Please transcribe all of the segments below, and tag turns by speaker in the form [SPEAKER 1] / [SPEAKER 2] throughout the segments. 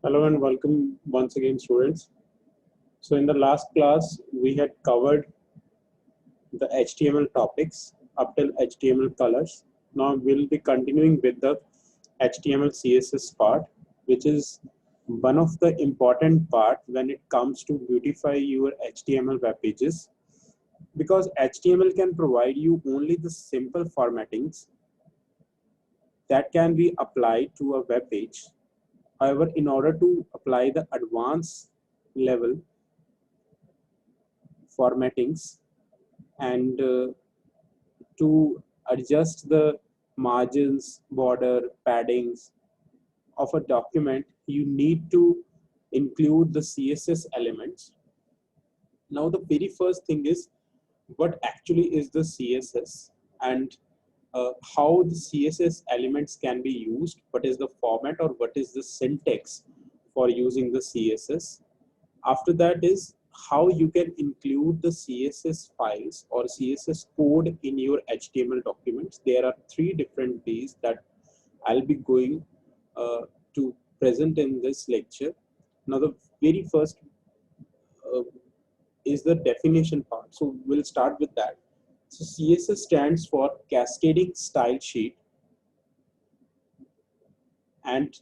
[SPEAKER 1] Hello and welcome once again, students. So in the last class, we had covered the HTML topics up till HTML colors. Now we'll be continuing with the HTML CSS part, which is one of the important part when it comes to beautify your HTML web pages, because HTML can provide you only the simple formattings that can be applied to a web page. However, in order to apply the advanced level formattings and to adjust the margins, border, paddings of a document, you need to include the CSS elements. Now, the very first thing is what actually is the CSS and how the CSS elements can be used, what is the format or what is the syntax for using the CSS. After that is how you can include the CSS files or CSS code in your HTML documents. There are three different ways that I'll be going to present in this lecture. Now, the very first uh, is the definition part. So we'll start with that. So CSS stands for Cascading Style Sheet, and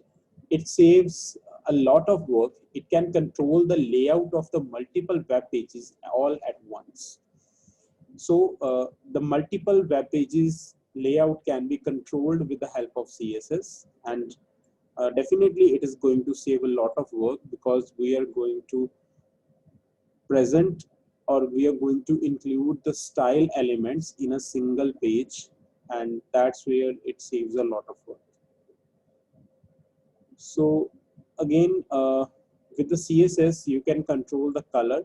[SPEAKER 1] it saves a lot of work. It can control the layout of the multiple web pages all at once. So the multiple web pages layout can be controlled with the help of CSS, and definitely it is going to save a lot of work because we are going to present or we are going to include the style elements in a single page, and that's where it saves a lot of work. So again, with the CSS, you can control the color,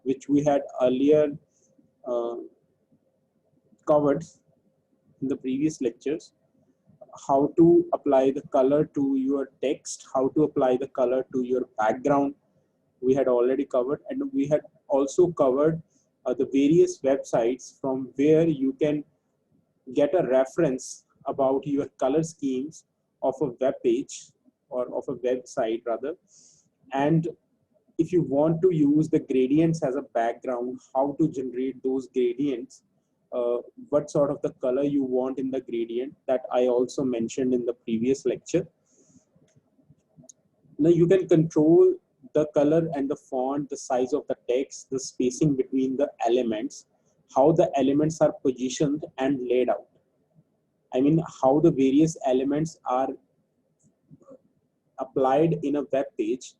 [SPEAKER 1] which we had earlier uh, covered in the previous lectures. How to apply the color to your text, how to apply the color to your background, we had already covered, and we had also covered the various websites from where you can get a reference about your color schemes of a web page or of a website rather. And if you want to use the gradients as a background, how to generate those gradients, what sort of the color you want in the gradient, that I also mentioned in the previous lecture. Now you can control the color and the font, the size of the text, the spacing between the elements, how the elements are positioned and laid out. I mean, how the various elements are applied in a web page,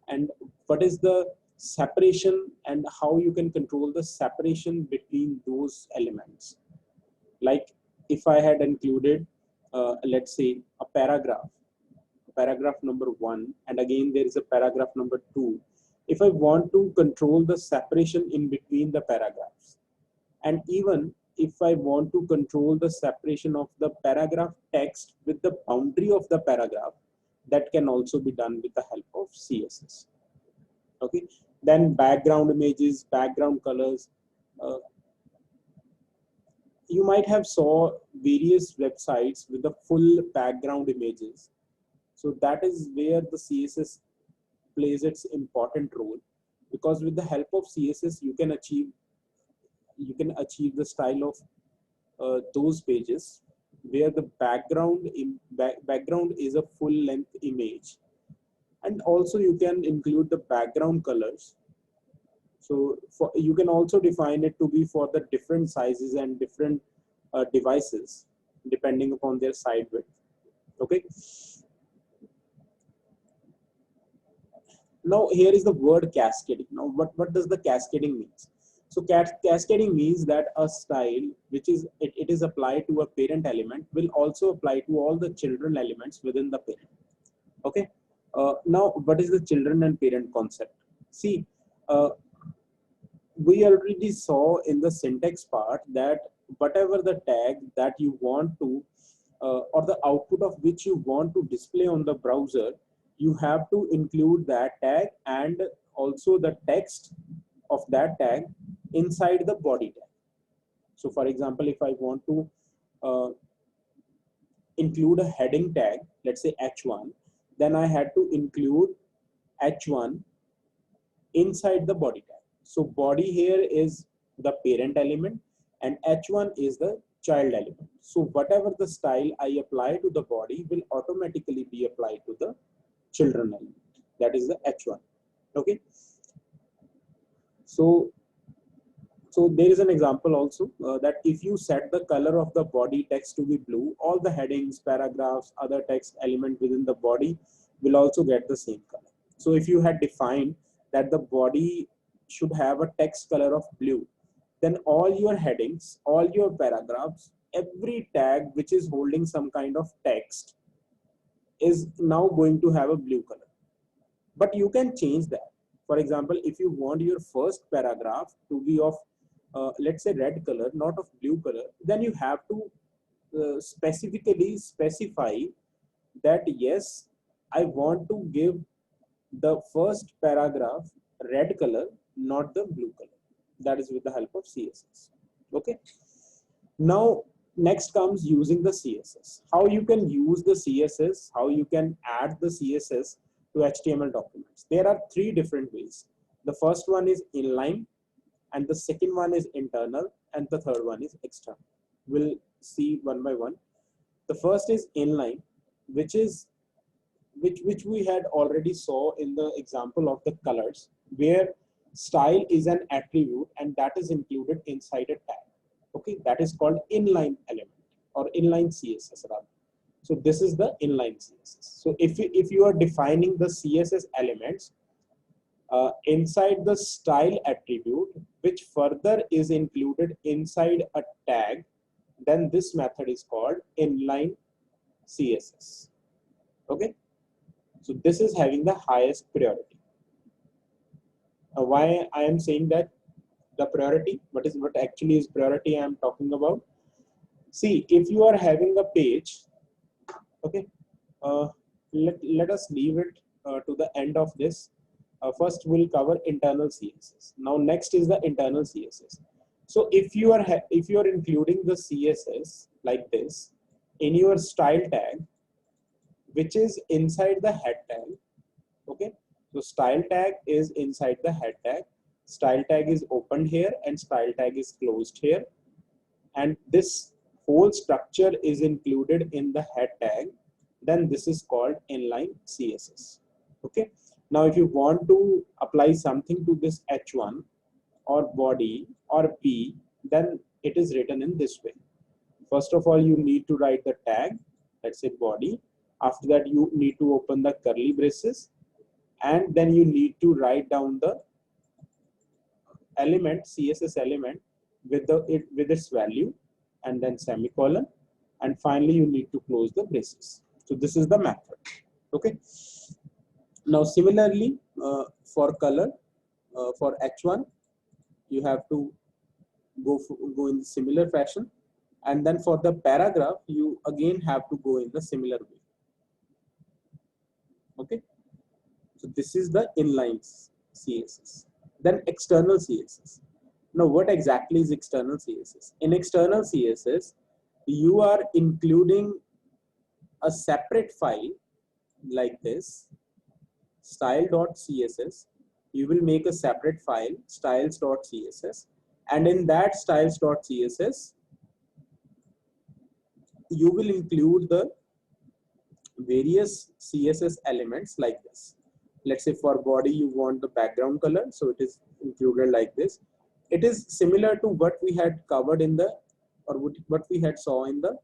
[SPEAKER 1] and what is the separation and how you can control the separation between those elements. Like if I had included, let's say, a paragraph number 1, and again there is a paragraph number 2. If I want to control the separation in between the paragraphs, and even if I want to control the separation of the paragraph text with the boundary of the paragraph, that can also be done with the help of CSS. Okay, then background images, background colors. Uh, you might have saw various websites with the full background images. So that is where the CSS plays its important role, because with the help of CSS you can achieve the style of those pages where the background is a full length image, and also you can include the background colors. So you can also define it to be for the different sizes and different devices depending upon their side width. Okay, now here is the word cascading. Now what does the cascading means? So cascading means that a style which is it is applied to a parent element will also apply to all the children elements within the parent. Okay, now what is the children and parent concept? See, uh, we already saw in the syntax part that whatever the tag that you want to or the output of which you want to display on the browser, you have to include that tag and also the text of that tag inside the body tag. So for example, if I want to uh, include a heading tag, let's say h1, then I had to include h1 inside the body tag. So body here is the parent element and h1 is the child element. So whatever the style I apply to the body will automatically be applied to the children element. That is the h1. Okay. So there is an example also that if you set the color of the body text to be blue, all the headings, paragraphs, other text element within the body will also get the same color. So if you had defined that the body should have a text color of blue, then all your headings, all your paragraphs, every tag which is holding some kind of text is now going to have a blue color. But you can change that. For example, if you want your first paragraph to be of let's say red color, not of blue color, then you have to specifically specify that yes, I want to give the first paragraph red color, not the blue color. That is with the help of CSS. Okay. Now next comes using the CSS. How you can use the CSS, how you can add the CSS to HTML documents. There are three different ways. The first one is inline, and the second one is internal, and the third one is external. We'll see one by one. The first is inline, which we had already saw in the example of the colors, where style is an attribute and that is included inside a tag. Okay, that is called inline element or inline CSS rather. So this is the inline CSS. So if you are defining the CSS elements inside the style attribute, which further is included inside a tag, then this method is called inline CSS. Okay, so this is having the highest priority. Why I am saying that the priority, what actually is priority I am talking about? See, if you are having a page, okay, let us leave it to the end of this. First we'll cover internal CSS. Now next is the internal CSS. So if you are including the CSS like this in your style tag, which is inside the head tag, okay, so style tag is inside the head tag, style tag is opened here and style tag is closed here, and this whole structure is included in the head tag, then this is called inline CSS. Okay. Now if you want to apply something to this h1 or body or p, then it is written in this way. First of all, you need to write the tag, let's say body. After that, you need to open the curly braces, and then you need to write down the element, CSS element with its value, and then semicolon, and finally you need to close the braces. So this is the method. Okay. Now similarly for color, for h1 you have to go in similar fashion, and then for the paragraph you again have to go in the similar way. Okay, so this is the inline CSS. Then external CSS. Now what exactly is external CSS? In external CSS you are including a separate file like this, style.css. You will make a separate file, styles.css, and in that styles.css you will include the various CSS elements like this. Let's say for body you want the background color, so it is included like this. It is similar to what we had covered in the, or what we had saw in the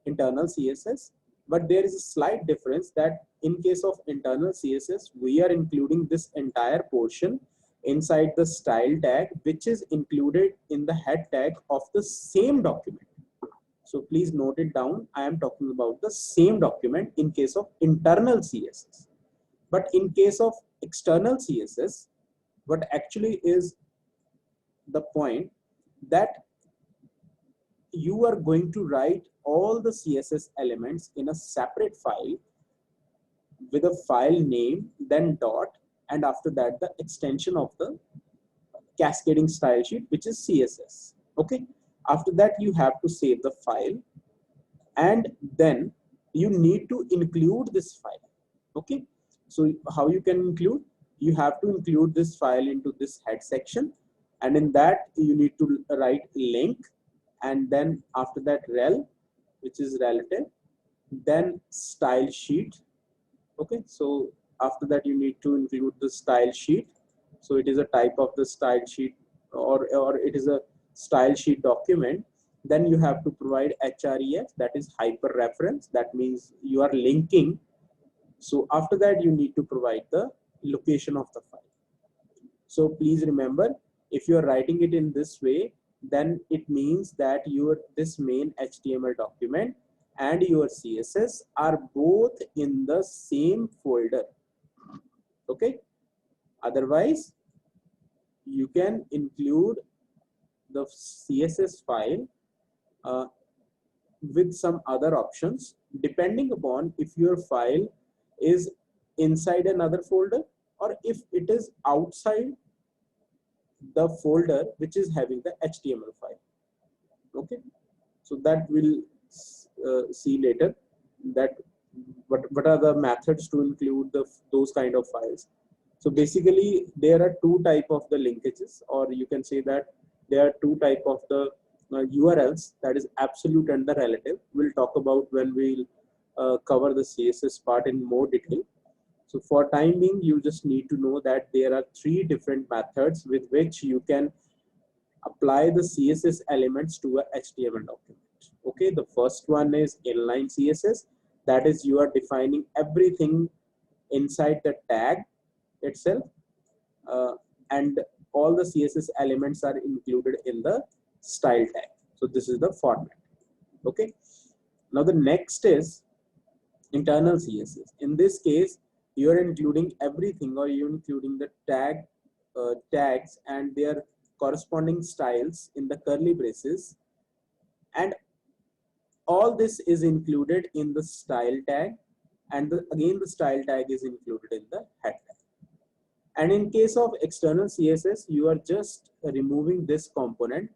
[SPEAKER 1] internal CSS, but there is a slight difference that in case of internal CSS we are including this entire portion inside the style tag, which is included in the head tag of the same document. So please note it down. I am talking about the same document in case of internal CSS. But in case of external CSS, what actually is the point that you are going to write all the CSS elements in a separate file with a file name, then dot, and after that the extension of the cascading style sheet, which is CSS. Okay. After that you have to save the file, and then you need to include this file. Okay. So how you can include? you have to include this file into this head section, and in that you need to write link, and then after that rel, which is relative, then style sheet. Okay, so after that you need to include the style sheet. So it is a type of the style sheet, or it is a style sheet document. Then you have to provide href, that is hyper reference, that means you are linking. So after that you need to provide the location of the file. So please remember, if you are writing it in this way, then it means that your this main HTML document and your CSS are both in the same folder. Okay. Otherwise, you can include the CSS file with some other options, depending upon if your file is inside another folder or if it is outside the folder which is having the HTML file. Okay, so that we'll see later, that what are the methods to include those kind of files. So basically there are two type of the linkages, or you can say that there are two type of the URLs, that is absolute and the relative. We'll talk about when we'll cover the CSS part in more detail. So for time being, you just need to know that there are three different methods with which you can apply the CSS elements to a HTML document. Okay, the first one is inline CSS, that is you are defining everything inside the tag itself, and all the CSS elements are included in the style tag. So this is the format. Okay, now the next is internal CSS. In this case, you are including everything, or you're including the tags and their corresponding styles in the curly braces, and all this is included in the style tag, and again the style tag is included in the head tag. And in case of external CSS, you are just removing this component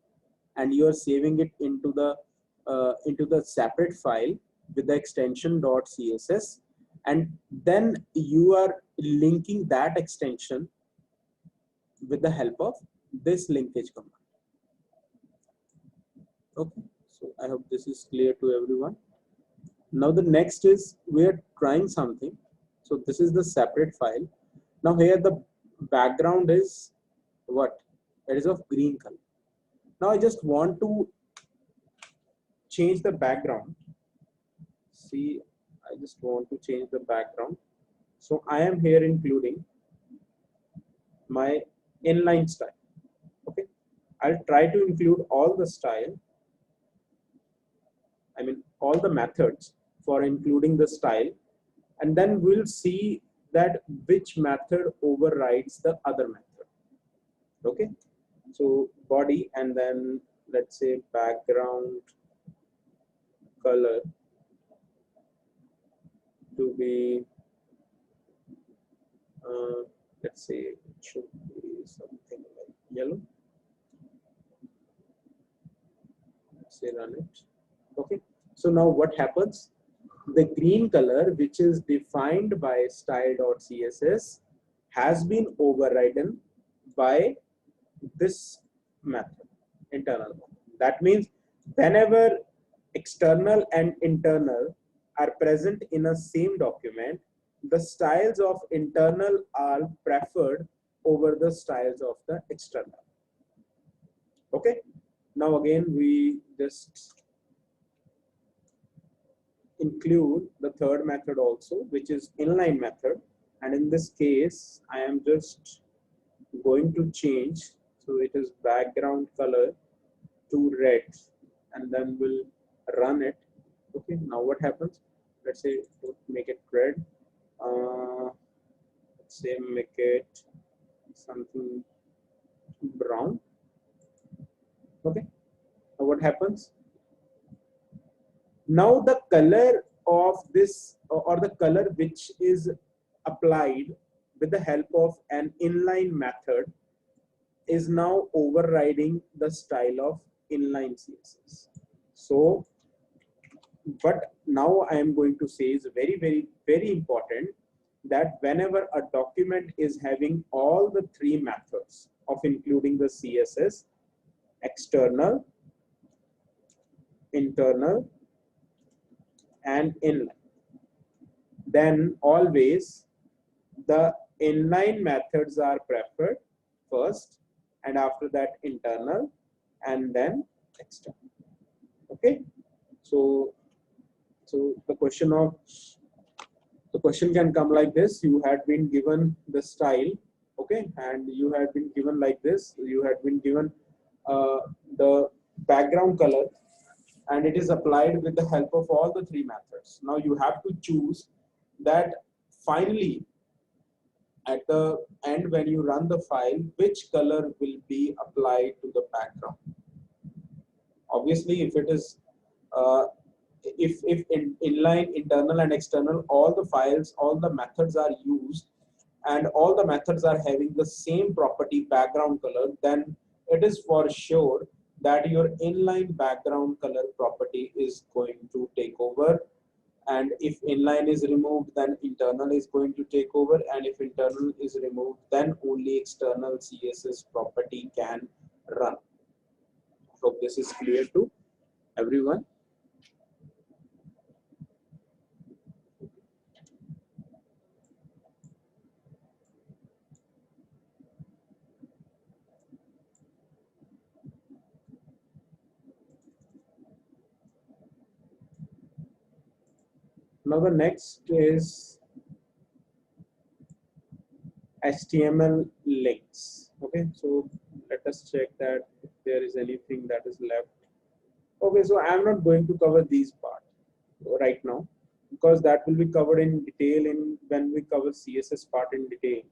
[SPEAKER 1] and you are saving it into the separate file with the extension .css, and then you are linking that extension with the help of this linkage command. Okay, so I hope this is clear to everyone. Now the next is we are trying something. So this is the separate file. Now here the background is what? It is of green color. Now I just want to change the background. See, I just want to change the background. So I am here including my inline style. Okay, I'll try to include all the style, I mean all the methods for including the style, and then we'll see that which method overrides the other method. Okay, so body, and then let's say background color to be let's say it should be something like yellow. Let's say run it. Okay, so now what happens? The green color, which is defined by style.css, has been overridden by this method, internal one. That means whenever external and internal are present in a same document, the styles of internal are preferred over the styles of the external. Okay, now again we just include the third method also, which is inline method, and in this case I am just going to change, so it is background color to red, and then we'll run it. Okay, now what happens? Let's say make it red, let's say make it something brown. Okay, now what happens? Now the color of this, or the color which is applied with the help of an inline method, is now overriding the style of inline CSS. So what now I am going to say is very, very, very important, that whenever a document is having all the three methods of including the CSS, external, internal, and inline, then always the inline methods are preferred first, and after that internal, and then external. Okay, so the question can come like this: you had been given the style, okay, and you had been given like this. You had been given the background color, and it is applied with the help of all the three methods. Now you have to choose that finally at the end when you run the file, which color will be applied to the background. Obviously, if it is if inline, internal, and external, all the files, all the methods are used, and all the methods are having the same property, background color, then it is for sure that your inline background color property is going to take over. And if inline is removed, then internal is going to take over, and if internal is removed, then only external CSS property can run. Hope this is clear to everyone. Now the next is HTML links. Okay, so let us check that if there is anything that is left. Okay, so I am not going to cover these parts right now because that will be covered in detail in when we cover CSS part in detail.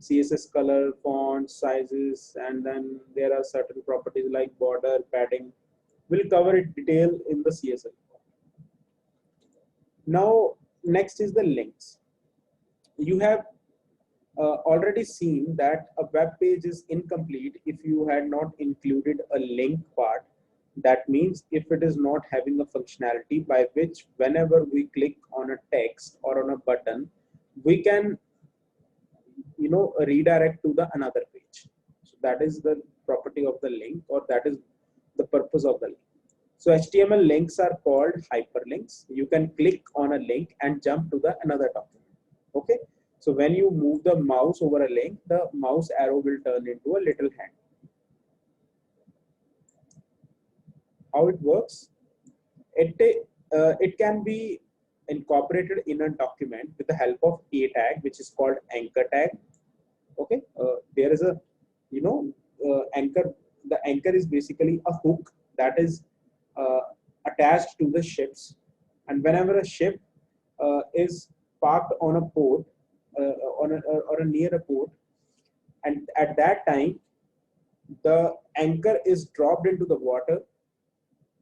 [SPEAKER 1] CSS color, font, sizes, and then there are certain properties like border, padding. We'll cover it detail in the CSS. Now, next is the links. You have already seen that a web page is incomplete if you had not included a link part. That means if it is not having a functionality by which whenever we click on a text or on a button, we can redirect to the another page. So that is the property of the link, or that is the purpose of the link. So HTML links are called hyperlinks. You can click on a link and jump to the another document. Okay, so when you move the mouse over a link, the mouse arrow will turn into a little hand. How it works? It can be incorporated in a document with the help of a tag, which is called anchor tag. Okay, there is a anchor. The anchor is basically a hook that is attached to the ships, and whenever a ship is parked on a port or near a port, and at that time the anchor is dropped into the water,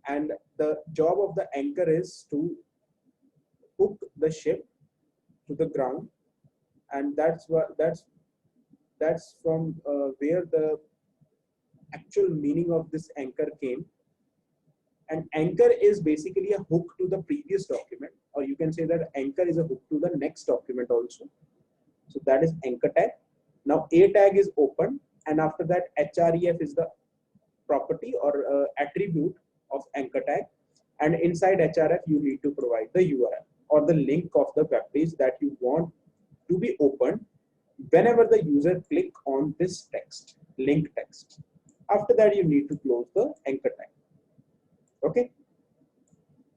[SPEAKER 1] and the job of the anchor is to hook the ship to the ground, and that's from where the actual meaning of this anchor came. An anchor is basically a hook to the previous document, or you can say that anchor is a hook to the next document also. So that is anchor tag. Now a tag is open, and after that href is the property or attribute of anchor tag, and inside href you need to provide the URL or the link of the web page that you want to be opened whenever the user click on this text, link text. After that you need to close the anchor tag. Okay,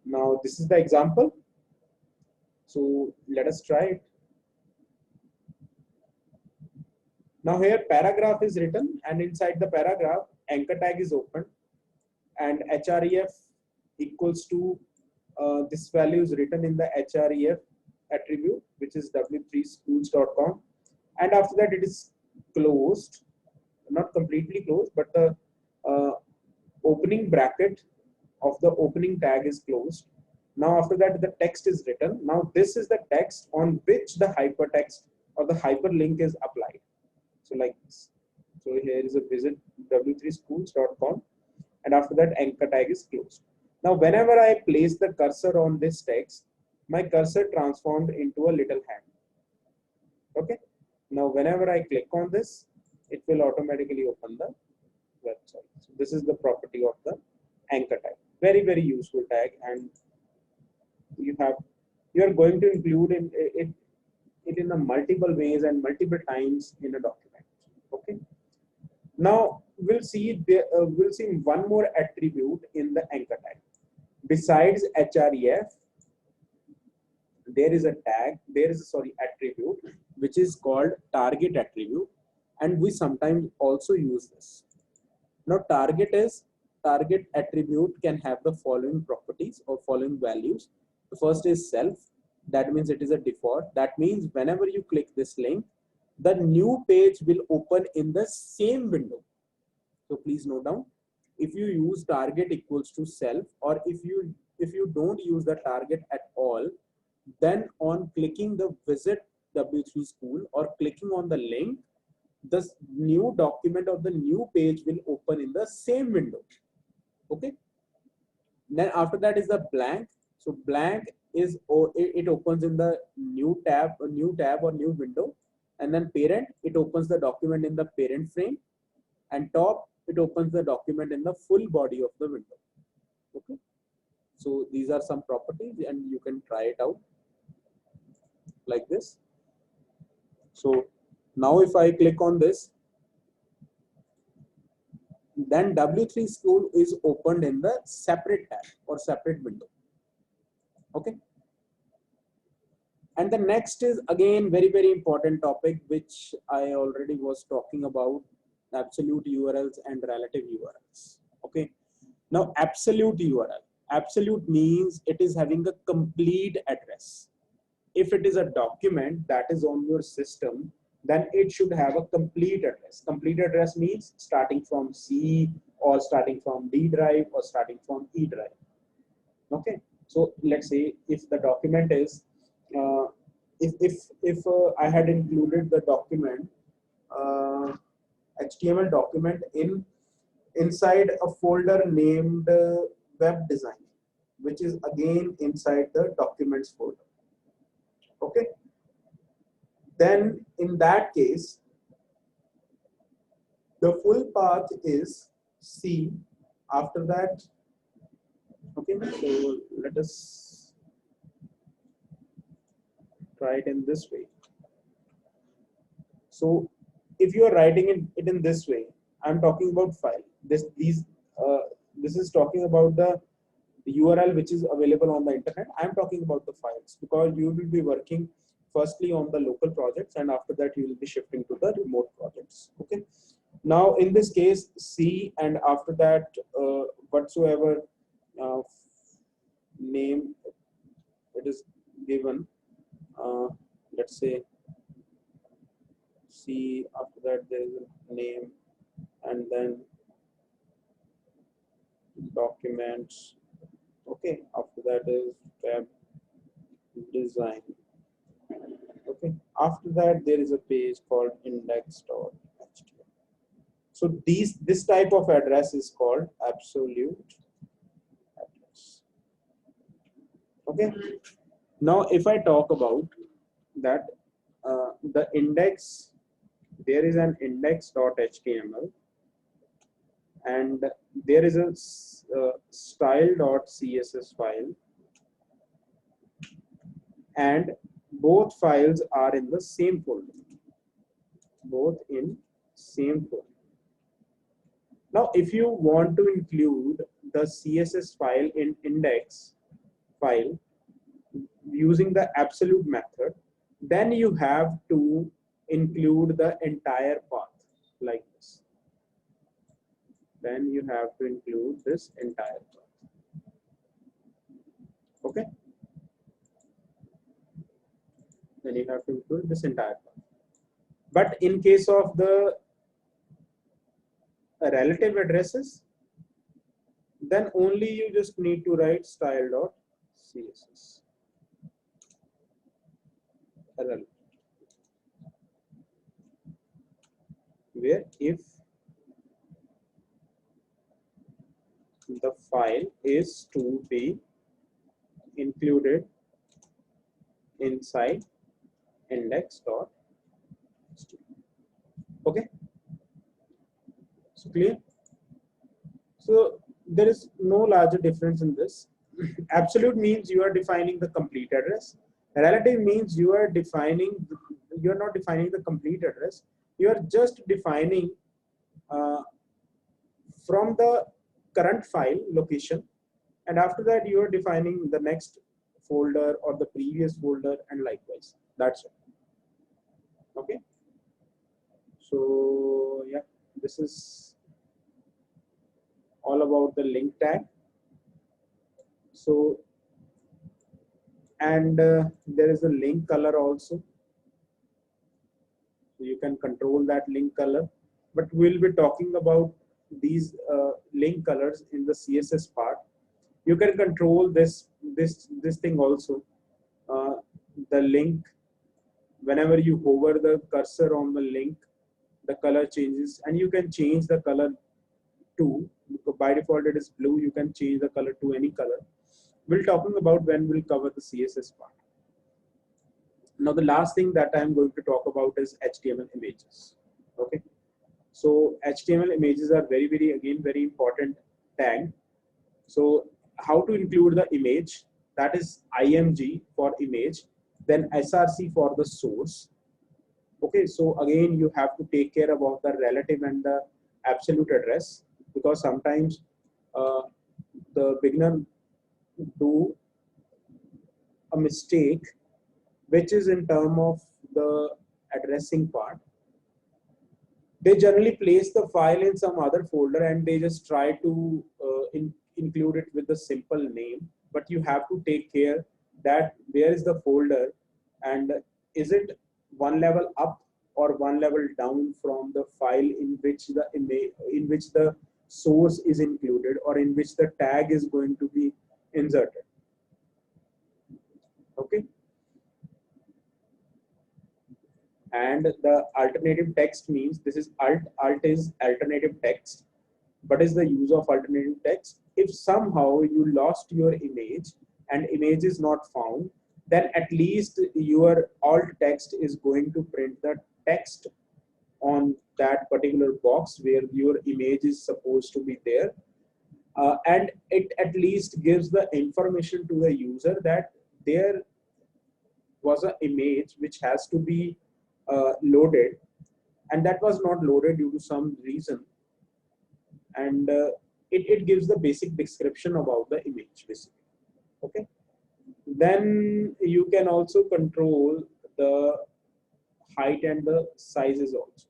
[SPEAKER 1] now this is the example, so let us try it. Now here paragraph is written, and inside the paragraph anchor tag is open, and href equals to this value is written in the href attribute, which is w3schools.com, and after that it is closed, not completely closed, but the opening bracket of the opening tag is closed. Now after that the text is written. Now this is the text on which the hypertext or the hyperlink is applied. So like this. So here is a visit w3schools.com, and after that anchor tag is closed. Now whenever I place the cursor on this text, my cursor transformed into a little hand. Okay. Now, whenever I click on this, it will automatically open the website. So this is the property of the anchor tag. Very, very useful tag, and you are going to include it in a multiple ways and multiple times in a document. Okay. Now we'll see one more attribute in the anchor tag. Besides href, there is a tag, attribute which is called target attribute, and we sometimes also use this. Now target attribute can have the following properties or following values. The first is self, that means it is a default. That means whenever you click this link, the new page will open in the same window. So please note down, if you use target equals to self, or if you don't use the target at all, then on clicking the visit W3 school or clicking on the link, the new document of the new page will open in the same window. Okay. Then after that is the blank. So blank is, it opens in the new tab or new window, and then parent, it opens the document in the parent frame, and top, it opens the document in the full body of the window. Okay. So these are some properties, and you can try it out like this. So now if I click on this, then W3 school is opened in the separate tab or separate window. Okay. And the next is again very, very important topic, which I already was talking about, absolute URLs and relative URLs. Okay. Now absolute URL. Absolute means it is having a complete address. If it is a document that is on your system, then it should have a complete address. Complete address means starting from C, or starting from D drive, or starting from E drive. Okay. So let's say if the document is, if I had included the document, HTML document inside a folder named web design, which is again inside the documents folder. Okay. Then in that case, the full path is C. After that, okay, so let us try it in this way. So if you are writing it in this way, I'm talking about file. This is talking about the URL which is available on the internet. I'm talking about the files, because you will be working firstly on the local projects, and after that you will be shifting to the remote projects. Okay. Now in this case, C, and after that whatsoever name it is given, let's say C, after that there is a name, and then documents. Okay. After that is web design. Okay. After that there is a page called index.html. So this type of address is called absolute address. Okay. Now if I talk about that, the index, there is an index.html, and there is a style.css file, and both files are in the same folder. Both in same folder. Now, if you want to include the CSS file in index file using the absolute method, then you have to include the entire path like this. Then you have to include this entire path. Okay. Then you have to include this entire path. But in case of the relative addresses, then only you just need to write style.css. Where if the file is to be included inside index.html. Okay, so clear. So there is no larger difference in this. Absolute means you are defining the complete address. Relative means you are not defining the complete address. You are just defining uh, from the current file location, and after that you are defining the next folder or the previous folder, and likewise. That's it. Okay. So yeah, this is all about the link tag. So, and there is a link color also. So you can control that link color, but we'll be talking about these link colors in the CSS part. You can control this thing also. Uh, the link, whenever you hover the cursor on the link, the color changes, and you can change the color to, by default it is blue. You can change the color to any color. We'll talking about when we'll cover the CSS part. Now the last thing that I'm going to talk about is HTML images. Okay, so HTML images are very important tag. So how to include the image, that is img for image, then src for the source. Okay, so again you have to take care about the relative and the absolute address, because sometimes uh, the beginner do a mistake which is in term of the addressing part. They generally place the file in some other folder and they just try to include it with the simple name, but you have to take care that where is the folder, and is it one level up or one level down from the file in which the image, in which the source is included, or in which the tag is going to be inserted. Okay, and the alternative text means this is alt is alternative text. What is the use of alternative text? If somehow you lost your image and image is not found, then at least your alt text is going to print the text on that particular box where your image is supposed to be there, and it at least gives the information to the user that there was an image which has to be loaded, and that was not loaded due to some reason, and it gives the basic description about the image basically. Okay, then you can also control the height and the sizes also.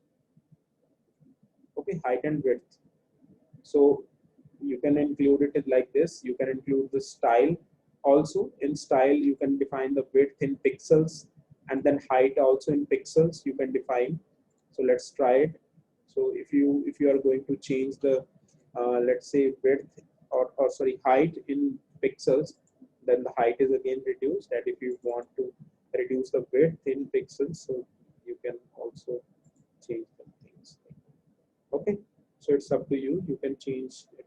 [SPEAKER 1] Okay, height and width. So you can include it like this. You can include the style also. In style you can define the width in pixels, and then height also in pixels you can define. So let's try it. So if you are going to change the let's say width, or sorry, height in pixels, then the height is again reduced. And if you want to reduce the width in pixels, so you can also change the things. Okay, so it's up to you. You can change it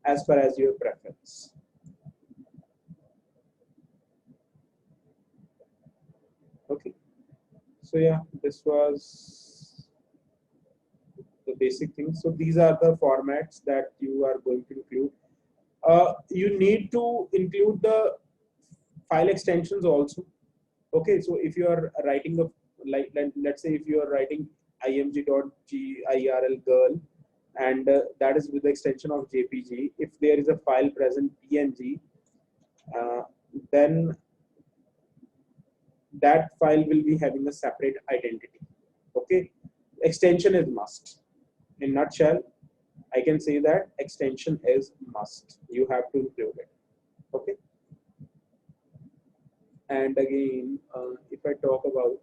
[SPEAKER 1] as far as your preference. Okay, so yeah, this was the basic things. So these are the formats that you are going to include. You need to include the file extensions also. Okay, so if you are writing a, let's say if you are writing img.girl girl, and that is with the extension of jpg, if there is a file present png, uh, then that file will be having a separate identity. Okay, extension is must. In nutshell, I can say that extension is must. You have to include it. Okay, and again, if I talk about,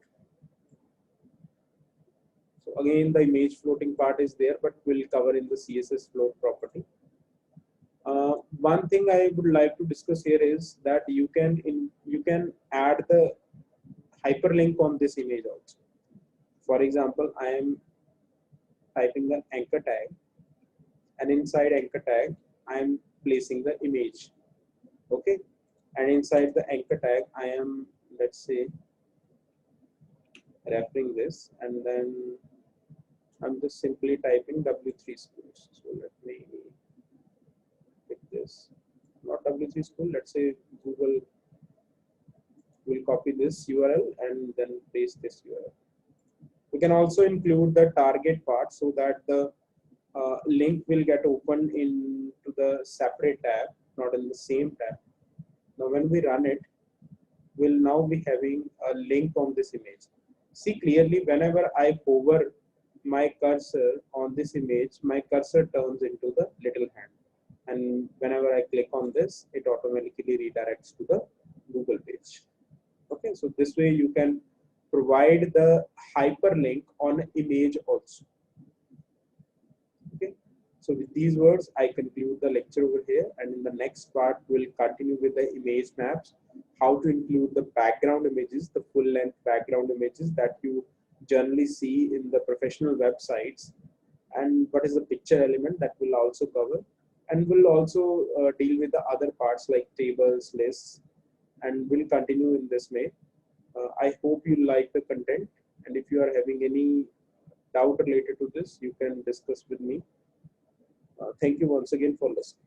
[SPEAKER 1] so again the image floating part is there, but we'll cover in the CSS float property. One thing I would like to discuss here is that you can add the hyperlink on this image also. For example, I am typing an anchor tag, and inside anchor tag I am placing the image. Okay, and inside the anchor tag I am, let's say, referring this, and then I'm just simply typing W3 schools. So let me pick this. Not W3 school, let's say Google will copy this URL and then paste this URL. We can also include the target part so that the link will get opened into the separate tab, not in the same tab. Now when we run it, we'll now be having a link on this image. See clearly, whenever I hover my cursor on this image, my cursor turns into the little hand. And whenever I click on this, it automatically redirects to the Google page. Okay, so this way you can provide the hyperlink on image also. Okay, so with these words, I conclude the lecture over here, and in the next part, we'll continue with the image maps, how to include the background images, the full length background images that you generally see in the professional websites, and what is the picture element that we'll also cover. And we'll also deal with the other parts like tables, lists, and we'll continue in this way. I hope you like the content, and if you are having any doubt related to this, you can discuss with me. Thank you once again for listening.